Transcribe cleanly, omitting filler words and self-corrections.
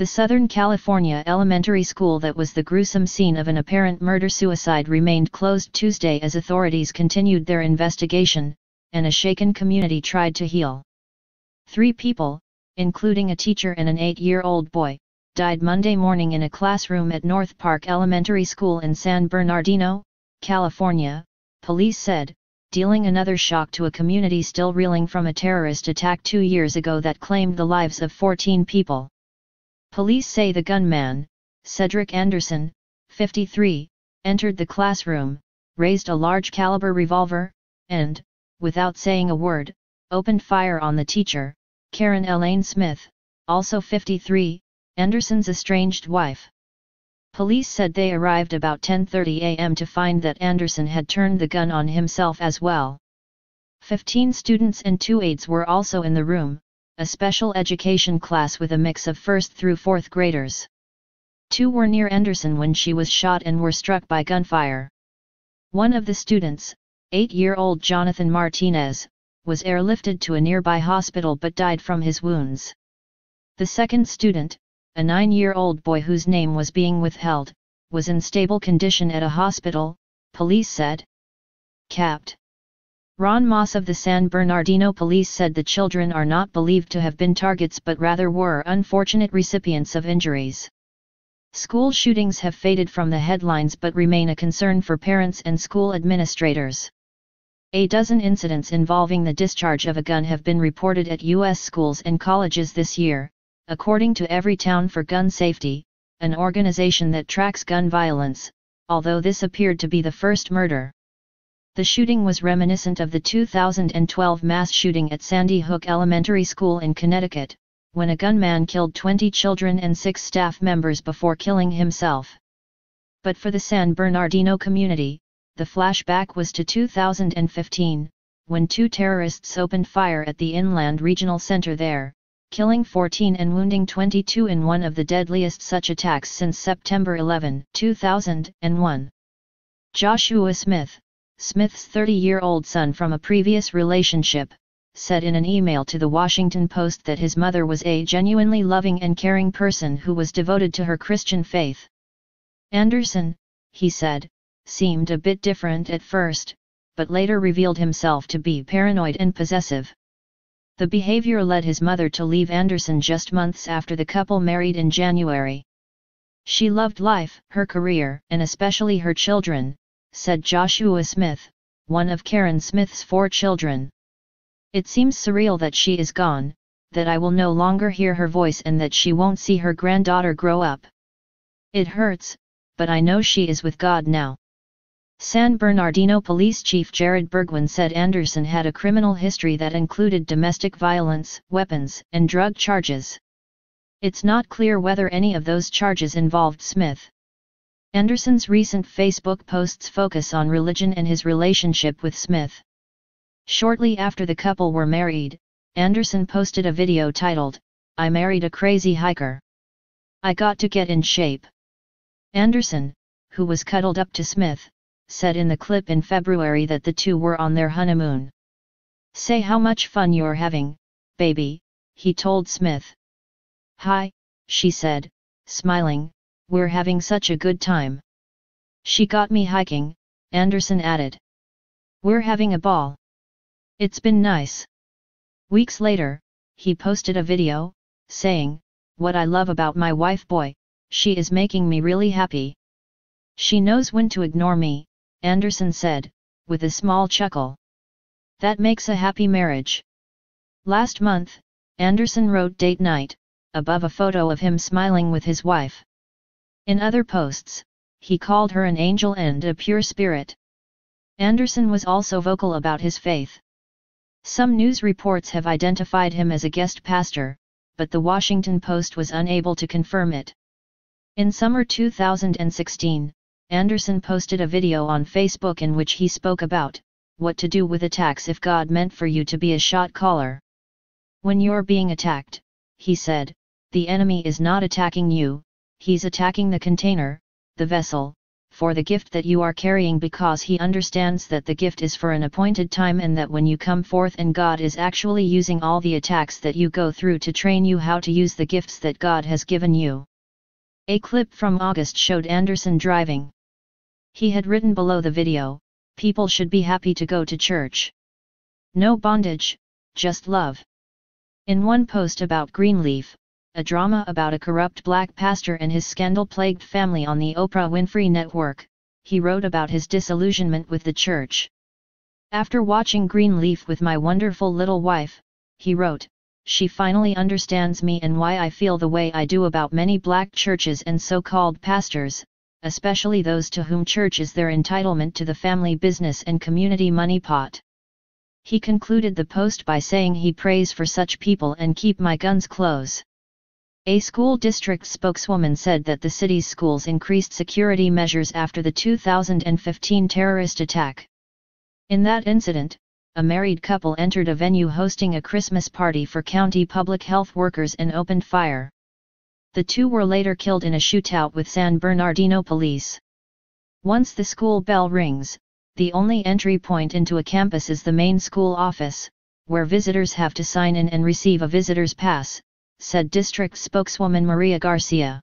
The Southern California elementary school that was the gruesome scene of an apparent murder-suicide remained closed Tuesday as authorities continued their investigation, and a shaken community tried to heal. 3 people, including a teacher and an 8-year-old boy, died Monday morning in a classroom at North Park Elementary School in San Bernardino, California, police said, dealing another shock to a community still reeling from a terrorist attack 2 years ago that claimed the lives of 14 people. Police say the gunman, Cedric Anderson, 53, entered the classroom, raised a large-caliber revolver, and, without saying a word, opened fire on the teacher, Elaine Smith, also 53, Anderson's estranged wife. Police said they arrived about 10:30 a.m. to find that Anderson had turned the gun on himself as well. 15 students and 2 aides were also in the room, a special education class with a mix of 1st through 4th graders. 2 were near Anderson when she was shot and were struck by gunfire. One of the students, 8-year-old Jonathan Martinez, was airlifted to a nearby hospital but died from his wounds. The second student, a 9-year-old boy whose name was being withheld, was in stable condition at a hospital, police said. Capt. Ron Moss of the San Bernardino Police said the children are not believed to have been targets but rather were unfortunate recipients of injuries. School shootings have faded from the headlines but remain a concern for parents and school administrators. A dozen incidents involving the discharge of a gun have been reported at U.S. schools and colleges this year, according to Everytown for Gun Safety, an organization that tracks gun violence, although this appeared to be the first murder. The shooting was reminiscent of the 2012 mass shooting at Sandy Hook Elementary School in Connecticut, when a gunman killed 20 children and 6 staff members before killing himself. But for the San Bernardino community, the flashback was to 2015, when 2 terrorists opened fire at the Inland Regional Center there, killing 14 and wounding 22 in one of the deadliest such attacks since September 11, 2001. Joshua Smith, Smith's 30-year-old son from a previous relationship, said in an email to the Washington Post that his mother was a genuinely loving and caring person who was devoted to her Christian faith. Anderson, he said, seemed a bit different at first, but later revealed himself to be paranoid and possessive. The behavior led his mother to leave Anderson just months after the couple married in January. She loved life, her career, and especially her children, said Joshua Smith, one of Karen Smith's 4 children. It seems surreal that she is gone, that I will no longer hear her voice and that she won't see her granddaughter grow up. It hurts, but I know she is with God now. San Bernardino Police Chief Jared Burgwin said Anderson had a criminal history that included domestic violence, weapons, and drug charges. It's not clear whether any of those charges involved Smith. Anderson's recent Facebook posts focus on religion and his relationship with Smith. Shortly after the couple were married, Anderson posted a video titled, "I married a crazy hiker. I got to get in shape." Anderson, who was cuddled up to Smith, said in the clip in February that the two were on their honeymoon. "Say how much fun you're having, baby," he told Smith. "Hi," she said, smiling, "we're having such a good time. She got me hiking," Anderson added. "We're having a ball. It's been nice." Weeks later, he posted a video, saying, "What I love about my wife, boy, she is making me really happy. She knows when to ignore me," Anderson said, with a small chuckle. "That makes a happy marriage." Last month, Anderson wrote "date night" above a photo of him smiling with his wife. In other posts, he called her an angel and a pure spirit. Anderson was also vocal about his faith. Some news reports have identified him as a guest pastor, but the Washington Post was unable to confirm it. In summer 2016, Anderson posted a video on Facebook in which he spoke about what to do with attacks if God meant for you to be a shot caller. "When you're being attacked," he said, "the enemy is not attacking you, he's attacking the container, the vessel, for the gift that you are carrying, because he understands that the gift is for an appointed time and that when you come forth and God is actually using all the attacks that you go through to train you how to use the gifts that God has given you. A clip from August showed Anderson driving. He had written below the video, "People should be happy to go to church. No bondage, just love." In one post about Greenleaf, a drama about a corrupt black pastor and his scandal-plagued family on the Oprah Winfrey Network, he wrote about his disillusionment with the church. "After watching Greenleaf with my wonderful little wife," he wrote, "she finally understands me and why I feel the way I do about many black churches and so-called pastors, especially those to whom church is their entitlement to the family business and community money pot." He concluded the post by saying he prays for such people and keep my guns close. A school district spokeswoman said that the city's schools increased security measures after the 2015 terrorist attack. In that incident, a married couple entered a venue hosting a Christmas party for county public health workers and opened fire. The two were later killed in a shootout with San Bernardino police. Once the school bell rings, the only entry point into a campus is the main school office, where visitors have to sign in and receive a visitor's pass, said district spokeswoman Maria Garcia.